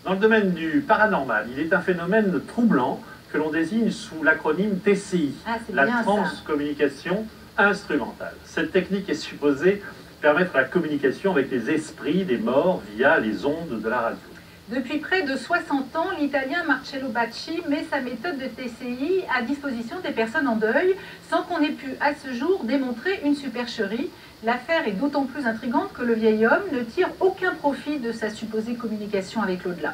Dans le domaine du paranormal, il est un phénomène troublant que l'on désigne sous l'acronyme TCI, la transcommunication instrumentale. Cette technique est supposée permettre la communication avec les esprits des morts via les ondes de la radio. Depuis près de 60 ans, l'Italien Marcello Bacci met sa méthode de TCI à disposition des personnes en deuil, sans qu'on ait pu à ce jour démontrer une supercherie. L'affaire est d'autant plus intrigante que le vieil homme ne tire aucun profit de sa supposée communication avec l'au-delà.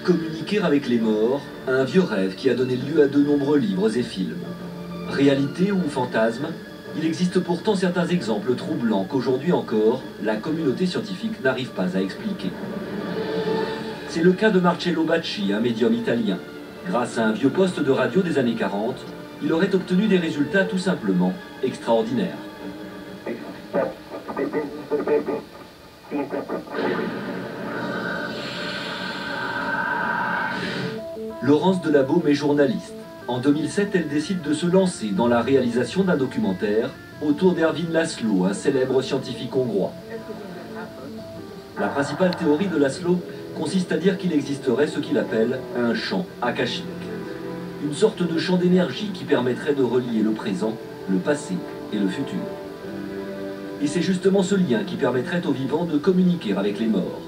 Communiquer avec les morts, un vieux rêve qui a donné lieu à de nombreux livres et films. Réalité ou fantasme, il existe pourtant certains exemples troublants qu'aujourd'hui encore, la communauté scientifique n'arrive pas à expliquer. C'est le cas de Marcello Bacci, un médium italien. Grâce à un vieux poste de radio des années 40, il aurait obtenu des résultats tout simplement extraordinaires. Laurence Delabaume est journaliste. En 2007, elle décide de se lancer dans la réalisation d'un documentaire autour d'Ervin Laszlo, un célèbre scientifique hongrois. La principale théorie de Laszlo consiste à dire qu'il existerait ce qu'il appelle un champ akashique. Une sorte de champ d'énergie qui permettrait de relier le présent, le passé et le futur. Et c'est justement ce lien qui permettrait aux vivants de communiquer avec les morts.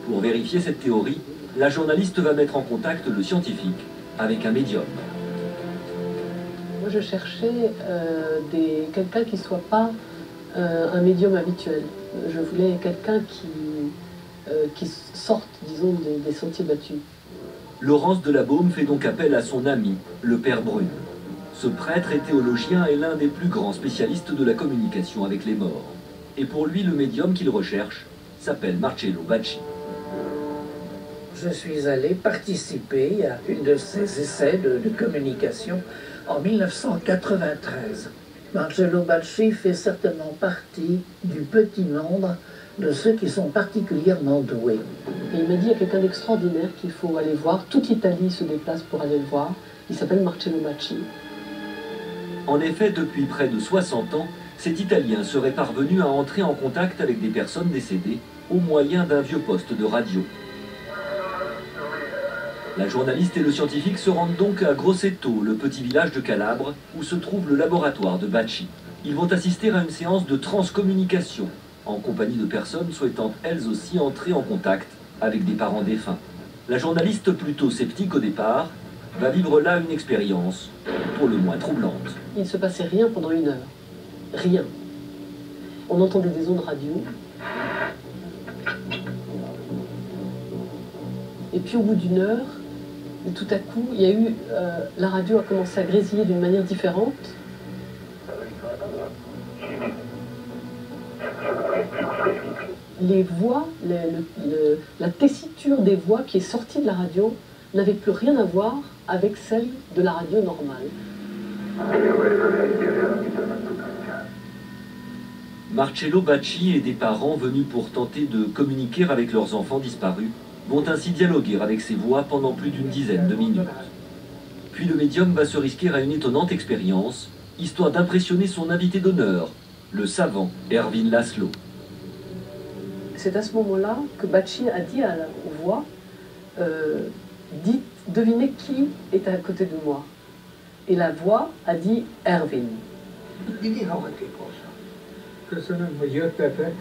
Pour vérifier cette théorie, la journaliste va mettre en contact le scientifique avec un médium. Moi, je cherchais quelqu'un qui ne soit pas un médium habituel. Je voulais quelqu'un qui sorte, disons, des sentiers battus. Laurence Delabaume fait donc appel à son ami, le père Brune. Ce prêtre et théologien est l'un des plus grands spécialistes de la communication avec les morts. Et pour lui, le médium qu'il recherche s'appelle Marcello Bacci. Je suis allé participer à une de ces essais de communication en 1993. Marcello Bacci fait certainement partie du petit nombre de ceux qui sont particulièrement doués. Et il m'a dit, il y a quelqu'un d'extraordinaire qu'il faut aller voir. Toute l'Italie se déplace pour aller le voir. Il s'appelle Marcello Bacci. En effet, depuis près de 60 ans, cet Italien serait parvenu à entrer en contact avec des personnes décédées au moyen d'un vieux poste de radio. La journaliste et le scientifique se rendent donc à Grosseto, le petit village de Calabre, où se trouve le laboratoire de Bacci. Ils vont assister à une séance de transcommunication, en compagnie de personnes souhaitant elles aussi entrer en contact avec des parents défunts. La journaliste, plutôt sceptique au départ, va vivre là une expérience pour le moins troublante. Il ne se passait rien pendant 1 heure. Rien. On entendait des ondes radio. Et puis au bout d'1 heure, tout à coup, il y a eu, la radio a commencé à grésiller d'une manière différente. Les voix, la tessiture des voix qui est sortie de la radio n'avait plus rien à voir avec celle de la radio normale. Marcello Bacci et des parents venus pour tenter de communiquer avec leurs enfants disparus vont ainsi dialoguer avec ces voix pendant plus d'une dizaine de minutes. Puis le médium va se risquer à une étonnante expérience, histoire d'impressionner son invité d'honneur, le savant Ervin Laszlo. C'est à ce moment-là que Bacci a dit aux voix, devinez qui est à côté de moi. Et la voix a dit Ervin. Köszönöm, hogy jöttetek.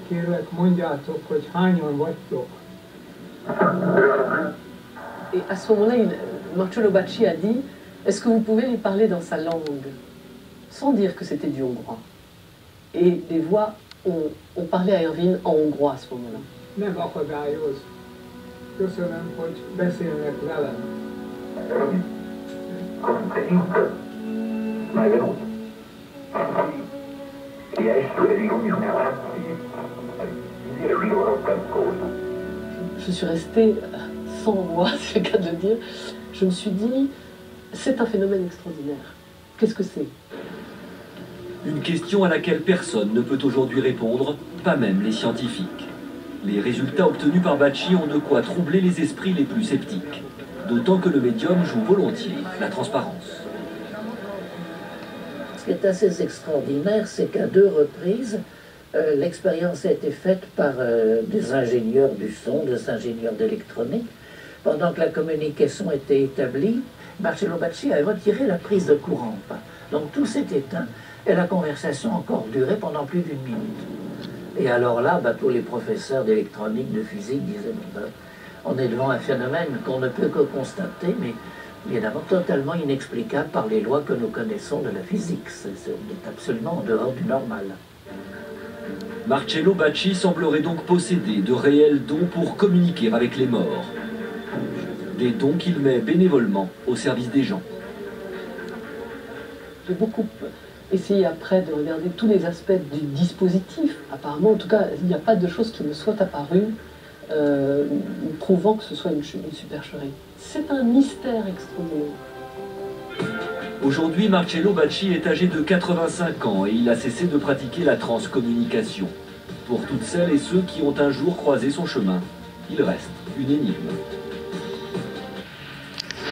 Kérlek, mondjátok, hogy hányan vagytok. Et à ce moment-là, Marcello Bacci a dit, est-ce que vous pouvez lui parler dans sa langue? Sans dire que c'était du hongrois. Et les voix ont parlé à Ervin en hongrois à ce moment-là. Nem akadályoz. Köszönöm, hogy beszélnek velem. Je suis restée sans voix, c'est le cas de le dire. Je me suis dit, c'est un phénomène extraordinaire. Qu'est-ce que c'est? Une question à laquelle personne ne peut aujourd'hui répondre, pas même les scientifiques. Les résultats obtenus par Bacci ont de quoi troubler les esprits les plus sceptiques. D'autant que le médium joue volontiers la transparence. Ce qui est assez extraordinaire, c'est qu'à 2 reprises, L'expérience a été faite par des ingénieurs du son, des ingénieurs d'électronique. Pendant que la communication était établie, Marcello Bacci a retiré la prise de courant. Donc tout s'est éteint et la conversation a encore duré pendant plus d'1 minute. Et alors là, tous les professeurs d'électronique, de physique disaient on est devant un phénomène qu'on ne peut que constater, mais évidemment totalement inexplicable par les lois que nous connaissons de la physique. C'est absolument en dehors du normal. Marcello Bacci semblerait donc posséder de réels dons pour communiquer avec les morts. Des dons qu'il met bénévolement au service des gens. J'ai beaucoup essayé après de regarder tous les aspects du dispositif. Apparemment, en tout cas, il n'y a pas de choses qui me soient apparues prouvant que ce soit une supercherie. C'est un mystère extraordinaire. Aujourd'hui, Marcello Bacci est âgé de 85 ans et il a cessé de pratiquer la transcommunication. Pour toutes celles et ceux qui ont un jour croisé son chemin, il reste une énigme.